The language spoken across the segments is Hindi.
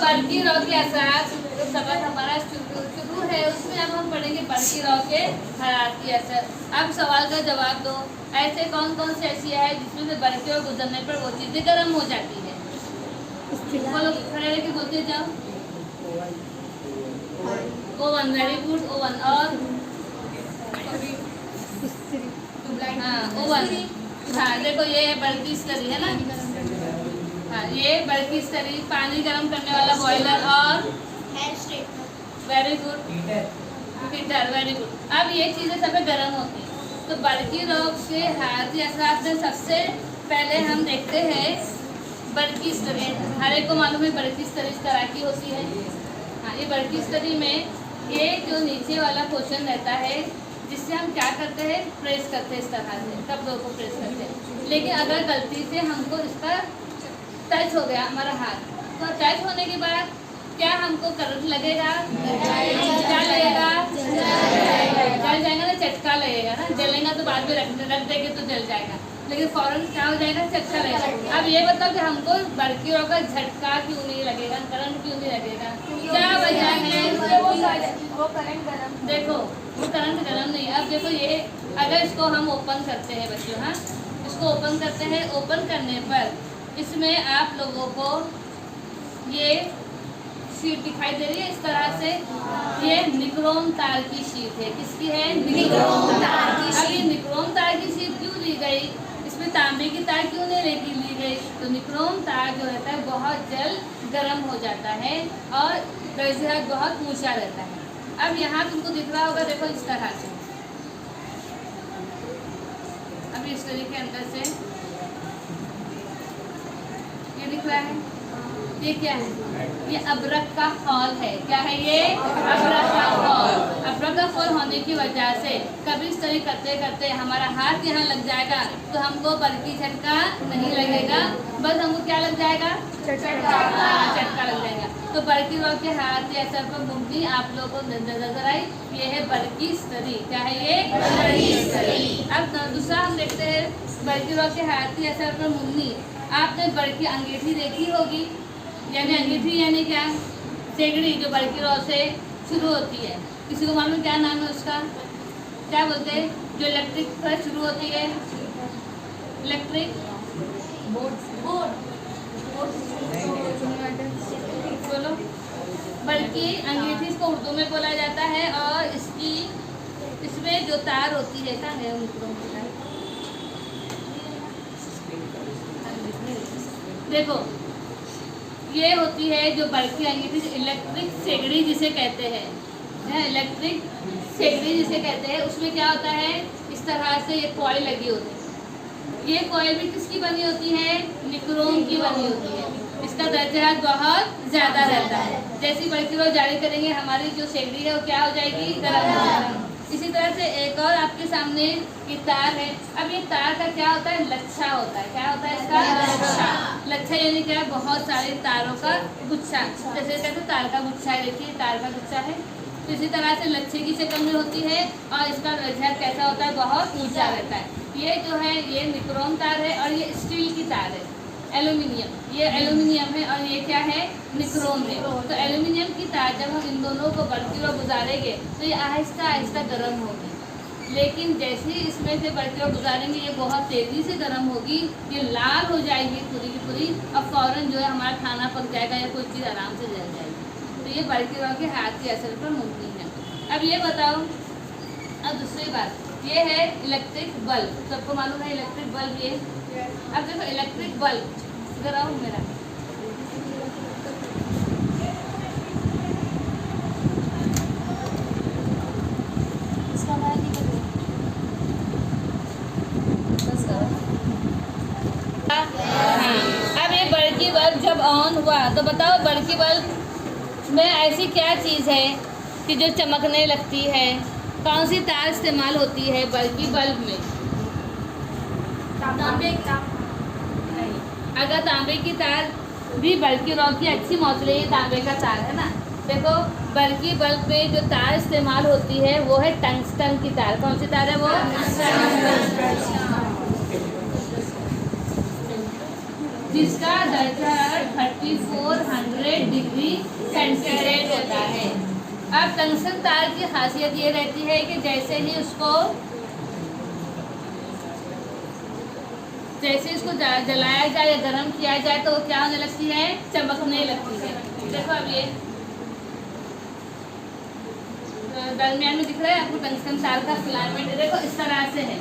बल्कि रॉ के असर जो सबक हमारा शुरू है उसमें अब हम पढ़ेंगे बल्कि रॉ के हरारती असर। अब सवाल का जवाब दो, ऐसे कौन कौन सी अशिया है जिसमें से बल्कि और गुजरने पर वो चीज़ें गर्म हो जाती है? बोलो, खड़े रह के बोलते जाओ। Oven, very good oven. और हाँ ओवन, हाँ देखो ये है बल्कि स्तरी है ना, हाँ ये बल्कि स्तरी, पानी गर्म करने वाला बॉयलर। और very good heater, very good. अब ये चीज़ें सब गर्म होती हैं। तो बल्कि रोग के हाथी असरात में सबसे पहले हम देखते हैं बल्कि स्तरी। हर एक को मालूम है बल्कि स्तरी इस तरह की होती है। हाँ ये बल्कि स्तरी में ये जो नीचे वाला पोर्शन रहता है जिससे हम क्या करते हैं, प्रेस करते हैं इस तरह से, कपड़ों को प्रेस करते हैं। लेकिन अगर गलती से हमको इसका टच हो गया हमारा हाथ, तो टच होने के बाद क्या हमको करंट लगेगा? क्या लगेगा? जल जाएगा ना, चटका लगेगा ना। जलेगा तो बाद में रख देंगे तो जल जाएगा, लेकिन फौरन क्या हो जाएगा, चटका लगेगा। अब ये बताओ कि हमको बल्कि होगा झटका क्यों नहीं लगेगा, करंट क्यों नहीं लगेगा? क्या वजह है? वो करंट गरम, देखो वो करंट गरम नहीं है। अब देखो ये अगर इसको हम ओपन करते हैं बच्चों, हाँ इसको ओपन करते हैं, ओपन करने पर इसमें आप लोगों को ये शीट दिखाई दे रही है इस तरह से। ये निक्रोम तार की शीट है। किसकी है? निक्रोम तार की शीट। अब ये निक्रोम तार की शीट क्यों ली गई, इसमें तांबे की तार क्यों नहीं ली गई? तो निक्रोम तार जो रहता है बहुत जल्द गर्म हो जाता है और दर्जा बहुत ऊंचा रहता है। अब यहाँ तुमको दिख रहा होगा, देखो इस तरह से। अब इस तरीके के अंदर से ये दिख रहा है, ये क्या है? ये अबरक का फॉल है। क्या है ये? अबरक का फॉल। अबरक का फॉल होने की वजह से कभी इस तरह करते करते हमारा हाथ यहाँ लग जाएगा तो हमको बल्कि झटका नहीं लगेगा, बस हमको क्या लग जाएगा? झटका लग जाएगा। तो बल्कि रॉ के हाथ के असर पर मुमनी आप लोगों को नजर आई, ये है बल्कि स्तरी। क्या है ये? बल्कि स्तरी। अब दूसरा हम देखते हैं बल्कि रॉ के हाथ के असर पर मुमनी। आपने बल्कि अंगीठी देखी होगी, यानी अंगीठी यानी क्या? सेगड़ी, जो बल्कि रॉ से शुरू होती है। किसी को मालूम क्या नाम है उसका? क्या बोलते हैं? जो इलेक्ट्रिक पर शुरू होती है, इलेक्ट्रिक बोर्ड। बोलो। बल्कि अंगीठी इसको उर्दू में बोला जाता है और इसमें जो तार होती है, कहाँ है मित्रों की तार? देखो ये होती है जो बल्कि अंगीठी, इलेक्ट्रिक सेगड़ी जिसे कहते हैं, इलेक्ट्रिक सेगड़ी जिसे कहते हैं। उसमें क्या होता है, इस तरह से ये कॉइल लगी होती है। ये कॉइल भी किसकी बनी होती है? निक्रोम की बनी होती है। इसका दर्जा बहुत ज़्यादा रहता है। जैसी बल्कि वो जारी करेंगे हमारी जो सेगड़ी है वो क्या हो जाएगी? गर्म हो जाएगी। इसी तरह से एक और आपके सामने ये तार है। अब ये तार का क्या होता है? लच्छा होता है। क्या होता है इसका? लच्छा। लच्छा यानी क्या? बहुत सारे तारों का गुच्छा, जैसे कहते हैं तार का गुच्छा है। देखिए तार का गुच्छा है, तो इसी तरह से लच्छे की शक्ल में होती है और इसका दर्जा कैसा होता है? बहुत ऊंचा रहता है। ये जो है ये निक्रोम तार है और ये स्टील की तार है, एल्यूमिनियम। ये एल्यूमिनियम है और ये क्या है? निक्रोम है। तो एल्यूमिनियम की तार जब हम इन दोनों को बल्कि रॉ गुजारेंगे तो ये आहिस्ता आहिस्ता गर्म होगी, लेकिन जैसे ही इसमें से बल्कि रॉ गुजारेंगे ये बहुत तेज़ी से गर्म होगी, ये लाल हो जाएगी पूरी की पूरी और फ़ौरन जो है हमारा खाना पक जाएगा या कोई चीज़ आराम से जल जाएगी। तो ये बल्कि रॉ के हाथ के असर पर मुमकिन है। अब ये बताओ, अब दूसरी बात ये है इलेक्ट्रिक बल्ब। सबको मालूम है इलेक्ट्रिक बल्ब ये। अब देखो इलेक्ट्रिक बल्ब इधर आओ मेरा, अब ये बल्कि बल्ब जब ऑन हुआ तो बताओ बल्कि बल्ब में ऐसी क्या चीज़ है कि जो चमकने लगती है? कौन सी तार इस्तेमाल होती है बल्कि बल्ब में? तांबे की तार नहीं। अगर तांबे की तार भी बल्कि रॉ की अच्छी मौसले, ये तांबे का तार है ना। देखो बल्कि बल्ब में जो तार इस्तेमाल होती है वो है टंगस्टन की तार। कौन सी तार है वो? जिसका दर्जा 3400 डिग्री सेंटीग्रेड होता है। अब टंगस्टन तार की खासियत ये रहती है कि जैसे ही इसको जलाया जाए या गर्म किया जाए तो वो क्या होने लगती है, चमकने लगती है। देखो अब ये दरमियान में दिख रहा है आपको टंगस्टन तार का फिलामेंट, देखो इस तरह से है,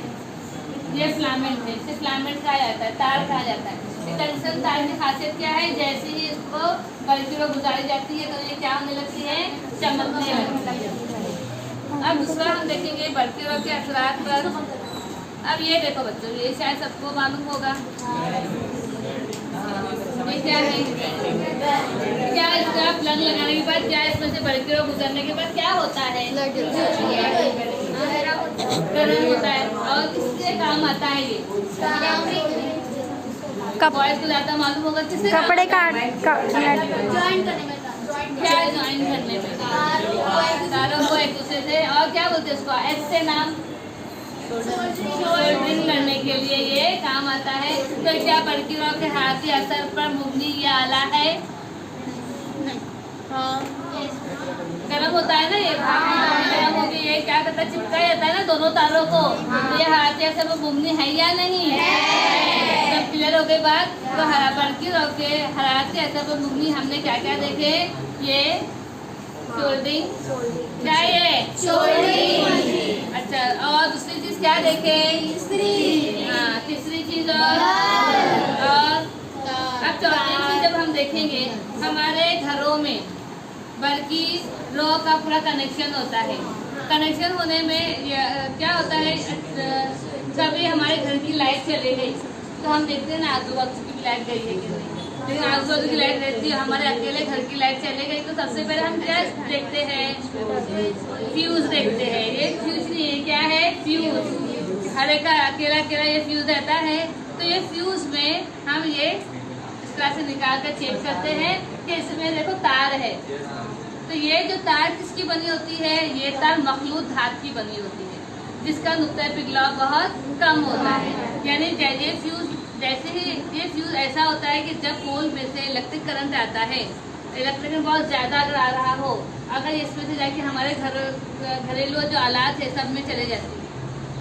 ये फिलामेंट है, इसे फिलामेंट कहा जाता है, तार कहा जाता है। टंगस्टन तार की खासियत क्या है, जैसे ही इसको बल्कि वो गुजारी जाती है तो ये क्या होने लगती है, चमकने लगती है। अब दूसरा हम देखेंगे बल्कि के असरात पर। अब ये देखो बच्चों, ये शायद सबको मालूम होगा, ये क्या है, क्या इसका प्लग लगाने के बाद क्या इसमें से बल्कि गुजरने के बाद क्या होता है, गर्म होता है। और किसके काम आता है ये, बॉयज को ज्यादा मालूम होगा, किससे कपड़े का ज्वाइन करने में, क्या ज्वाइन करने में, तारों को एक दूसरे से, और क्या बोलते हैं उसको, एस से नाम सोल्डरिंग करने के लिए ये काम आता है। तो क्या बल्कियों के हाथी असर पर मुबनी ये आला है, गर्म होता है ना, ये गर्म होकर ये क्या करता है, चिपका जाता है ना दोनों तारों को। तो ये हाथी असर पर मुबनी है या नहीं, जब क्लियर हो गई बात तो बल्कियों के हरारती असर पर मुबनी हमने क्या क्या देखे, ये सोल्डरिंग, क्या ये सोल्डरिंग। अच्छा, और दूसरी चीज क्या देखे, हाँ तीसरी चीज, और अब चौथी चीज जब हम देखेंगे हमारे घरों में बल्कि रो का पूरा कनेक्शन होता है। कनेक्शन होने में क्या होता है, कभी हमारे घर की लाइट चली गई तो हम देखते हैं ना आजू बाजू की लाइट गई है कि नहीं, लेकिन आजू बाजू की लाइट रहती है, हमारे अकेले घर की लाइट चली गई तो सबसे पहले हम क्या देखते हैं, फ्यूज देखते हैं। ये फ्यूज नहीं है, क्या है, फ्यूज, हर एक का अकेला अकेला ये फ्यूज रहता है। तो ये फ्यूज में हम ये इस तरह से निकाल कर चेक करते हैं कि इसमें देखो तार है, तो ये जो तार किसकी बनी होती है, ये तार मखलूत धातु की बनी होती है, जिसका नुक्ता पिघलाव बहुत कम होता है। यानी ये फ्यूज, जैसे ही ये फ्यूज ऐसा होता है कि जब पोल में से इलेक्ट्रिक करंट आता है, इलेक्ट्रिक करंट बहुत ज्यादा अगर आ रहा हो, अगर इसमें से जाके हमारे घरेलू जो आलात है सब में चले जाती है,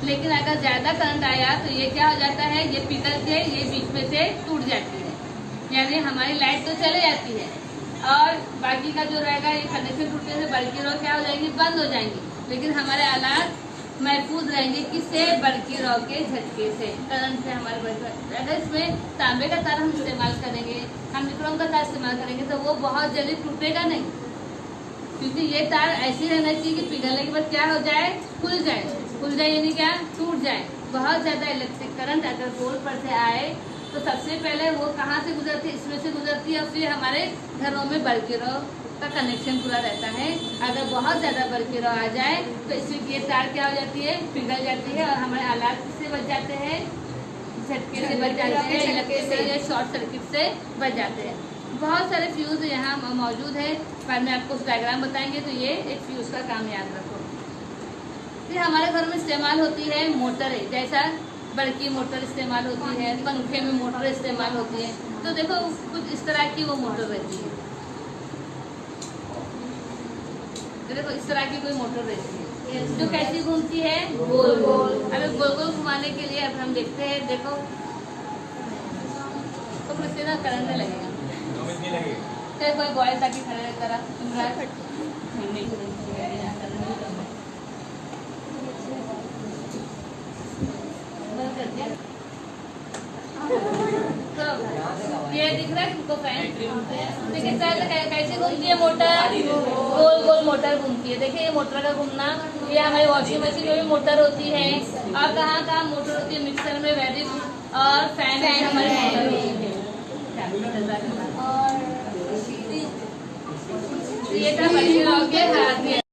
लेकिन अगर ज्यादा करंट आया तो ये क्या हो जाता है, ये पिघल के ये बीच में से टूट जाती है, यानी हमारी लाइट तो चले जाती है और बाकी का जो रहेगा ये कनेक्शन टूटने से बल्कि रो क्या हो जाएंगी, बंद हो जाएंगी, लेकिन हमारे आलात महफूज रहेंगे किससे, बल्कि रो के झटके से, करंट से हमारे बल्कि। अगर इसमें तांबे का तार हम इस्तेमाल करेंगे, हम निक्रोम का तार इस्तेमाल करेंगे तो वो बहुत जल्दी टूटेगा नहीं, क्योंकि ये तार ऐसी रहना चाहिए कि पिघलने के बाद क्या हो जाए, खुल जाए यानी क्या, टूट जाए। बहुत ज्यादा इलेक्ट्रिक करंट अगर पोल पर से आए तो सबसे पहले वो कहाँ से गुजरती है, इसमें से गुजरती है, और फिर हमारे घरों में बल्कि रो का कनेक्शन पूरा रहता है। अगर बहुत ज्यादा बल्कि रो आ जाए तो इसमें ये तार क्या हो जाती है, पिघल जाती है और हमारे आलात से बच जाते हैं, झटके से बच जाते हैं, इलेक्ट्रिक से या शॉर्ट सर्किट से बच जाते हैं। बहुत सारे फ्यूज यहाँ मौजूद है, बाद में आपको डायग्राम बताएंगे। तो ये एक फ्यूज का काम याद रखो। फिर हमारे घर में इस्तेमाल होती है मोटर है, जैसा बड़की मोटर इस्तेमाल होती है, पंखे में मोटर इस्तेमाल होती है। तो देखो कुछ इस तरह की वो मोटर रहती है, तो देखो इस तरह की कोई मोटर रहती है जो कैसी घूमती है, गोल गोल। अगर गोल गोल घुमाने के लिए अब हम देखते हैं, देखो तो मुझसे ना करंट नहीं लगेगा, तो कोई बॉय ताकि खड़े करा तो ये दिख रहा है तुमको फैन, लेकिन कैसे घूमती है मोटर, गोल गोल मोटर घूमती है। देखिए ये मोटर का घूमना, ये हमारी वॉशिंग मशीन में भी मोटर होती है, और कहाँ कहाँ मोटर होती है, मिक्सर में, वेरी गुड, और फैन में हमारी मोटर होती है। और ये था बच्चे लोग के हाथ में।